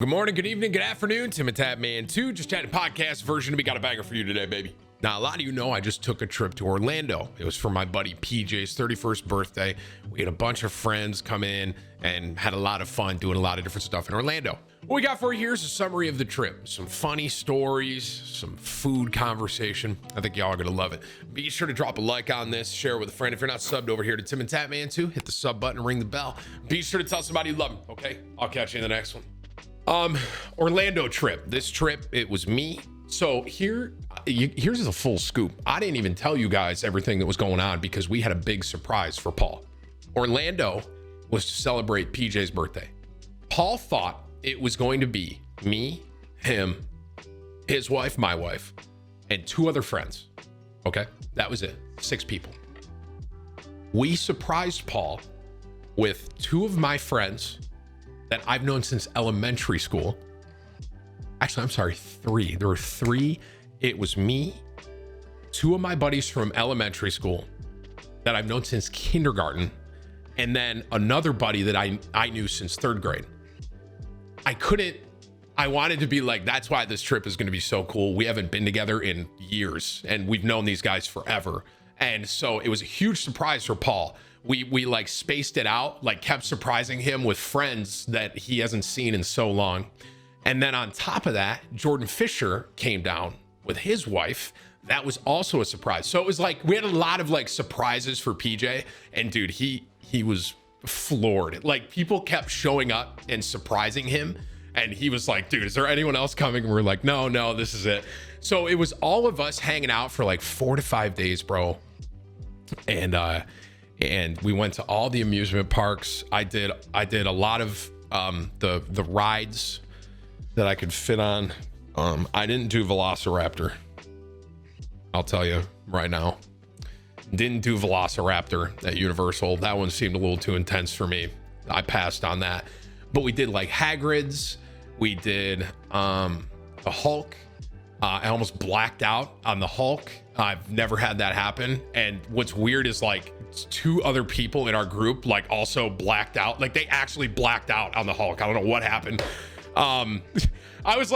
Good morning, good evening, good afternoon. Timthetatman 2, just chatting podcast version. We got a banger for you today, baby. Now, a lot of you know I just took a trip to Orlando. It was for my buddy PJ's 31st birthday. We had a bunch of friends come in and had a lot of fun doing a lot of different stuff in Orlando. What we got for you here is a summary of the trip. Some funny stories, some food conversation. I think y'all are going to love it. Be sure to drop a like on this, share it with a friend. If you're not subbed over here to Timthetatman 2, hit the sub button and ring the bell. Be sure to tell somebody you love them, okay? I'll catch you in the next one. Orlando trip. This trip, it was me. So here's a full scoop. I didn't even tell you guys everything that was going on because we had a big surprise for Paul. Orlando was to celebrate PJ's birthday. Paul thought it was going to be me, him, his wife, my wife, and 2 other friends. Okay, that was it. 6 people. We surprised Paul with 2 of my friends that I've known since elementary school. Actually, I'm sorry, 3. There were 3. It was me, 2 of my buddies from elementary school that I've known since kindergarten, and then another buddy that I knew since 3rd grade. I wanted to be like, that's why this trip is going to be so cool. We haven't been together in years, and we've known these guys forever. And so it was a huge surprise for Paul. We like spaced it out, like kept surprising him with friends that he hasn't seen in so long. And then on top of that, Jordan Fisher came down with his wife. That was also a surprise. So it was like, we had a lot of like surprises for PJ, and dude, he was floored. Like, people kept showing up and surprising him. And he was like, dude, is there anyone else coming? And we're like, no, this is it. So it was all of us hanging out for like 4 to 5 days, bro. And we went to all the amusement parks. I did a lot of the rides that I could fit on. I didn't do Velociraptor. I'll tell you right now. Didn't do Velociraptor at Universal. That one seemed a little too intense for me. I passed on that. But we did like Hagrid's. We did the Hulk. I almost blacked out on the Hulk. I've never had that happen. And what's weird is like 2 other people in our group like also blacked out. Like, they actually blacked out on the Hulk. I don't know what happened. I was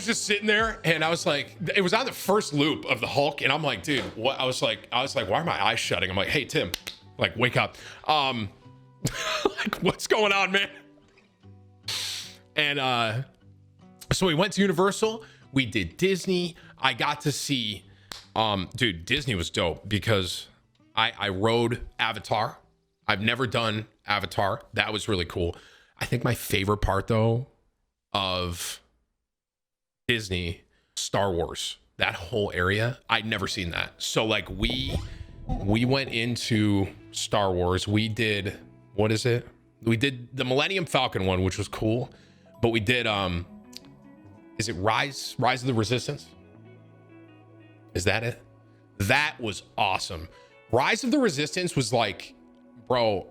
just sitting there, and I was like, it was on the first loop of the Hulk, and I'm like, dude, what? I was like, why are my eyes shutting? I'm like, hey, Tim, like, wake up. Like, what's going on, man? And so we went to Universal. We did Disney. I got to see, dude, Disney was dope because I rode Avatar. I've never done Avatar. That was really cool. I think my favorite part, though, of Disney, Star Wars, that whole area, I'd never seen that. So like we went into Star Wars. We did, what is it? We did the Millennium Falcon one, which was cool. But we did, is it Rise of the Resistance? Is that it? That was awesome. Rise of the Resistance was like, bro,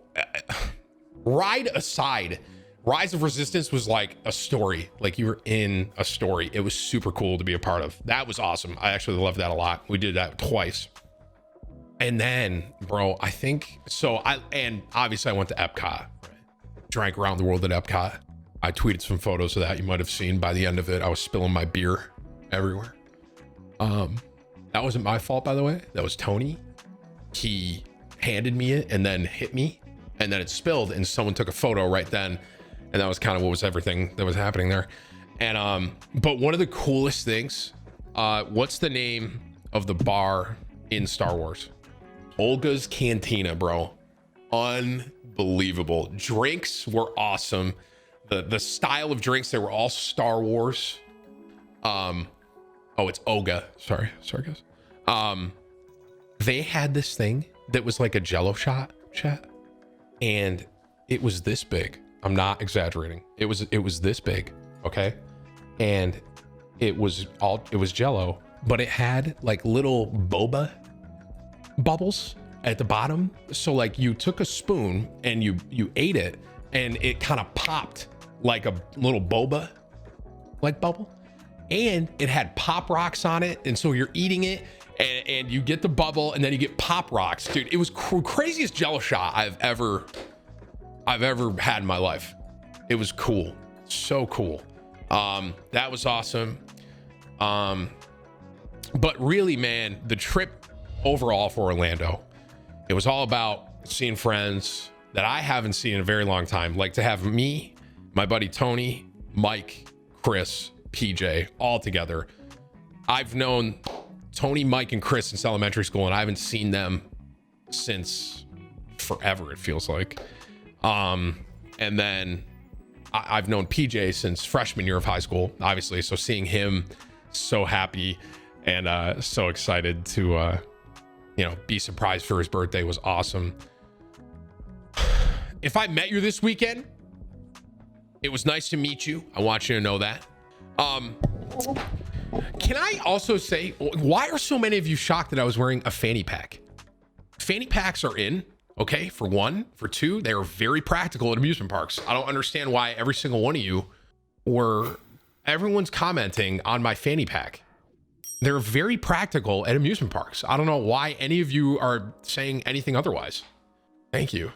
ride aside, Rise of Resistance was like a story. Like, you were in a story. It was super cool to be a part of. That was awesome. I actually loved that a lot. We did that twice. And then, bro, I think, and obviously I went to Epcot, drank around the world at Epcot. I tweeted some photos of that. You might have seen by the end of it, I was spilling my beer everywhere. That wasn't my fault, by the way. That was Tony. He handed me it and then hit me, and then it spilled, and someone took a photo right then. And that was kind of what was everything that was happening there. And, but one of the coolest things, what's the name of the bar in Star Wars? Olga's Cantina, bro. Unbelievable. Drinks were awesome. The style of drinks, they were all Star Wars. Oh, it's Olga. Sorry guys. They had this thing that was like a Jello shot, chat, and it was this big. I'm not exaggerating. It was this big, okay? And it was Jello, but it had like little boba bubbles at the bottom. So like, you took a spoon and you ate it, and it kind of popped like a little boba like bubble, and it had pop rocks on it. And so you're eating it, and you get the bubble, and then you get pop rocks, dude. It was craziest Jello shot I've ever had in my life. It was cool, so cool. That was awesome. But really, man, the trip overall for Orlando, it was all about seeing friends that I haven't seen in a very long time. Like to have me, my buddy Tony, Mike, Chris, PJ all together. I've known Tony, Mike, and Chris since elementary school, and I haven't seen them since forever, it feels like. And then I've known PJ since freshman year of high school, obviously. So seeing him so happy and so excited to, be surprised for his birthday was awesome. If I met you this weekend, it was nice to meet you. I want you to know that. Can I also say, why are so many of you shocked that I was wearing a fanny pack? Fanny packs are in, okay, for one. For two, they are very practical at amusement parks. I don't understand why every single one of you everyone's commenting on my fanny pack. They're very practical at amusement parks. I don't know why any of you are saying anything otherwise. Thank you.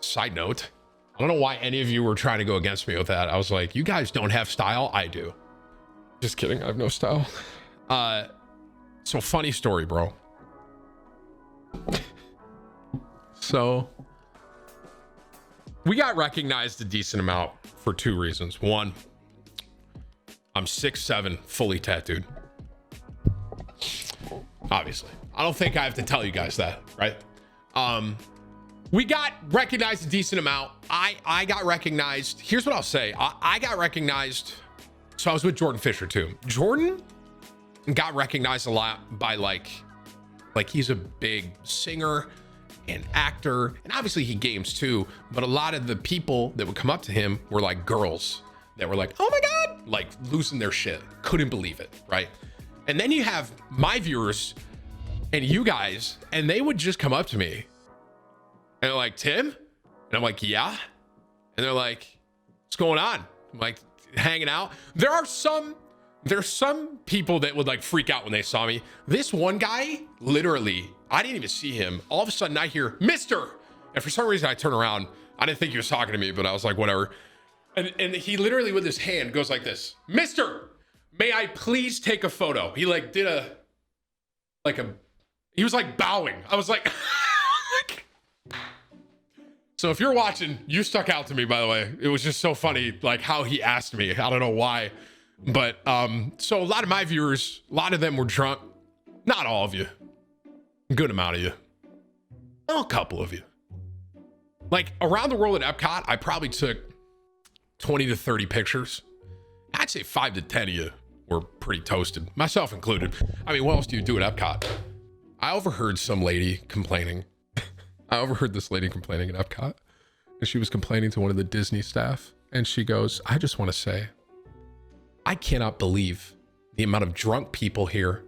Side note, I don't know why any of you were trying to go against me with that. I was like, you guys don't have style. I do. Just kidding. I have no style. So funny story, bro. So we got recognized a decent amount for two reasons. One, I'm 6'7", fully tattooed. Obviously, I don't think I have to tell you guys that, right? We got recognized a decent amount. I got recognized. Here's what I'll say. I got recognized. So I was with Jordan Fisher too. Jordan got recognized a lot by like he's a big singer and actor, and obviously he games too. But a lot of the people that would come up to him were like girls that were like, oh my God, like losing their shit. Couldn't believe it, right? And then you have my viewers and you guys, and they would just come up to me and they're like, Tim? And I'm like, yeah. And they're like, what's going on? I'm like, hanging out. There's some people that would like freak out when they saw me. This one guy, literally, I didn't even see him. All of a sudden I hear, Mister. And for some reason I turn around. I didn't think he was talking to me, but I was like, whatever. And he literally with his hand goes like this, Mister, may I please take a photo? He like did he was like bowing. I was like, so if you're watching, you stuck out to me, by the way. It was just so funny, like how he asked me. I don't know why, but so a lot of my viewers, a lot of them were drunk. Not all of you, a good amount of you, a couple of you. Like around the world at Epcot, I probably took 20 to 30 pictures. I'd say 5 to 10 of you were pretty toasted, myself included. I mean, what else do you do at Epcot? I overheard some lady complaining. I overheard this lady complaining at Epcot, and she was complaining to one of the Disney staff, and she goes, I just want to say, I cannot believe the amount of drunk people here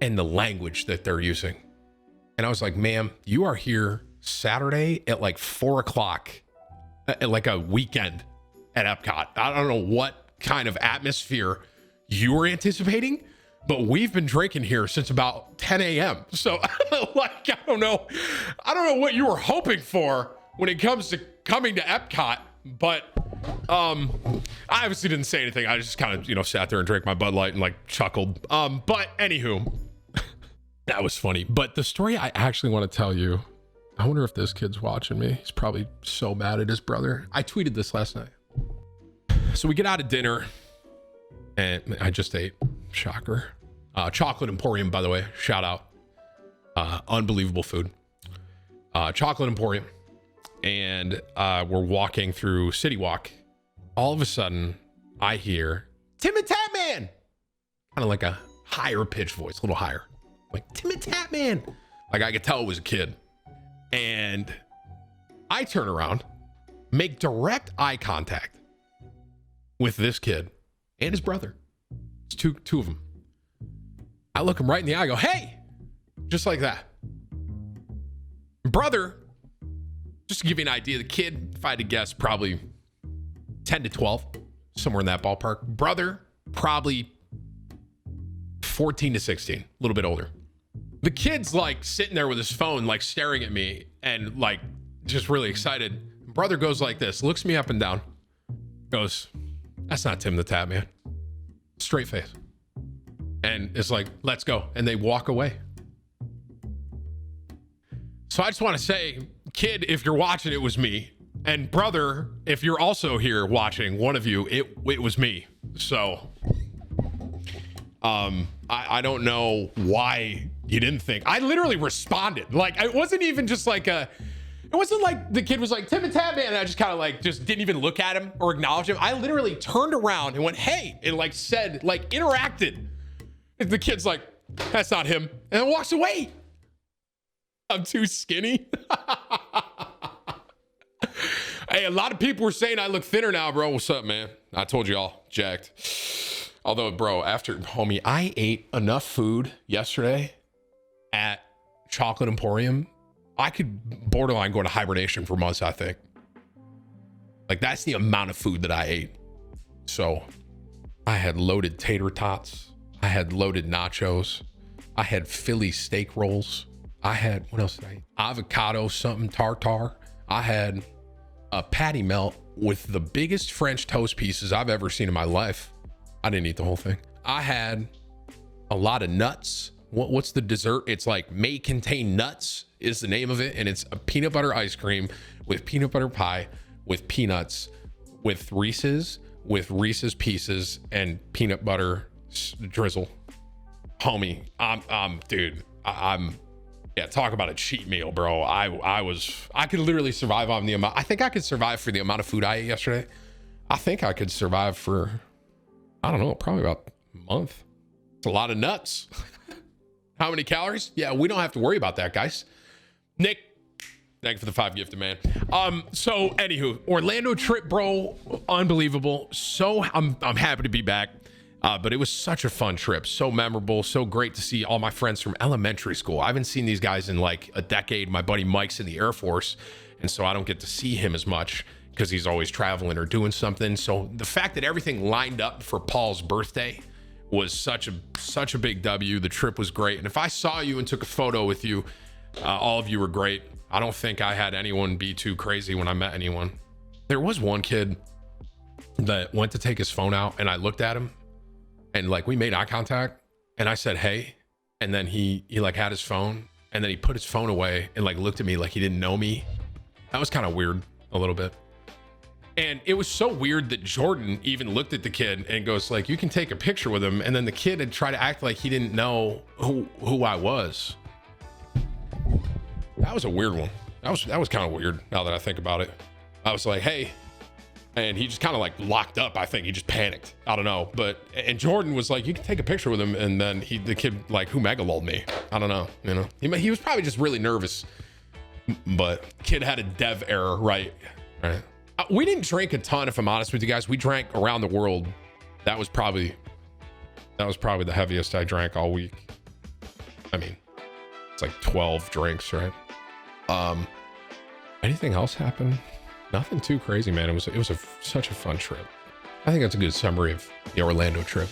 and the language that they're using. And I was like, ma'am, you are here Saturday at like 4 o'clock at like a weekend at Epcot. I don't know what kind of atmosphere you were anticipating, but we've been drinking here since about 10 a.m. So like, I don't know what you were hoping for when it comes to coming to Epcot, but I obviously didn't say anything. I just kind of, sat there and drank my Bud Light and like chuckled. But anywho, that was funny. But the story I actually want to tell you, I wonder if this kid's watching me. He's probably so mad at his brother. I tweeted this last night. So we get out of dinner and I just ate, shocker, Chocolate Emporium, by the way, shout out, unbelievable food, Chocolate Emporium. And we're walking through City Walk. All of a sudden I hear Timthetatman, kind of like a higher pitched voice, a little higher, like Timthetatman. Like I could tell it was a kid. And I turn around, make direct eye contact with this kid and his brother. It's two of them. I look him right in the eye, I go, hey, just like that. Brother, just to give you an idea, the kid, if I had to guess, probably 10 to 12, somewhere in that ballpark. Brother, probably 14 to 16, a little bit older. The kid's like sitting there with his phone, like staring at me and like just really excited. Brother goes like this, looks me up and down, goes, that's not Timthetatman. straight face. And it's like, let's go. And they walk away. So I just want to say, kid, if you're watching, it was me. And brother, if you're also here watching, one of you, it was me. So I don't know why you didn't think. I literally responded. Like, it wasn't even just like it wasn't like the kid was like, Timthetatman, and I just kind of like, just didn't even look at him or acknowledge him. I literally turned around and went, hey, and like said, like interacted. And the kid's like, that's not him. And then walks away. I'm too skinny. Hey, a lot of people were saying I look thinner now, bro. What's up, man? I told you all, jacked. Although, bro, homie, I ate enough food yesterday at Chocolate Emporium. I could borderline go into hibernation for months, I think. Like, that's the amount of food that I ate. So I had loaded tater tots. I had loaded nachos. I had Philly steak rolls. I had, what else did I eat? Avocado something tartare. I had a patty melt with the biggest French toast pieces I've ever seen in my life. I didn't eat the whole thing. I had a lot of nuts. What's the dessert? It's like may contain nuts is the name of it. And it's a peanut butter ice cream with peanut butter pie, with peanuts, with Reese's Pieces, and peanut butter drizzle. Homie, yeah, talk about a cheat meal, bro. I could literally survive on the amount. I think I could survive for the amount of food I ate yesterday. I think I could survive for, I don't know, probably about a month. It's a lot of nuts. How many calories? Yeah, we don't have to worry about that, guys. Nick, thank you for the 5 gifted, man. So anywho, Orlando trip, bro, unbelievable. So I'm happy to be back. But it was such a fun trip, so memorable, so great to see all my friends from elementary school. I haven't seen these guys in like a decade. My buddy Mike's in the Air Force, and so I don't get to see him as much because he's always traveling or doing something. So the fact that everything lined up for Paul's birthday was such a big W. The trip was great. And if I saw you and took a photo with you, all of you were great. I don't think I had anyone be too crazy when I met anyone. There was one kid that went to take his phone out, and I looked at him. And like we made eye contact and I said, hey, and then he like had his phone and then he put his phone away and like looked at me like he didn't know me. That was kind of weird a little bit. And it was so weird that Jordan even looked at the kid and goes like, you can take a picture with him. And then the kid had tried to act like he didn't know who I was. That was a weird one. That was kind of weird now that I think about it. I was like, hey. And he just kind of like locked up. I think he just panicked. I don't know. And Jordan was like, you can take a picture with him. And then the kid like, who mega-lulled me? I don't know. You know, he was probably just really nervous, but kid had a dev error. Right. We didn't drink a ton, if I'm honest with you guys. We drank around the world. That was probably the heaviest I drank all week. I mean, it's like 12 drinks, right? Anything else happen? Nothing too crazy, man. It was such a fun trip. I think that's a good summary of the Orlando trip.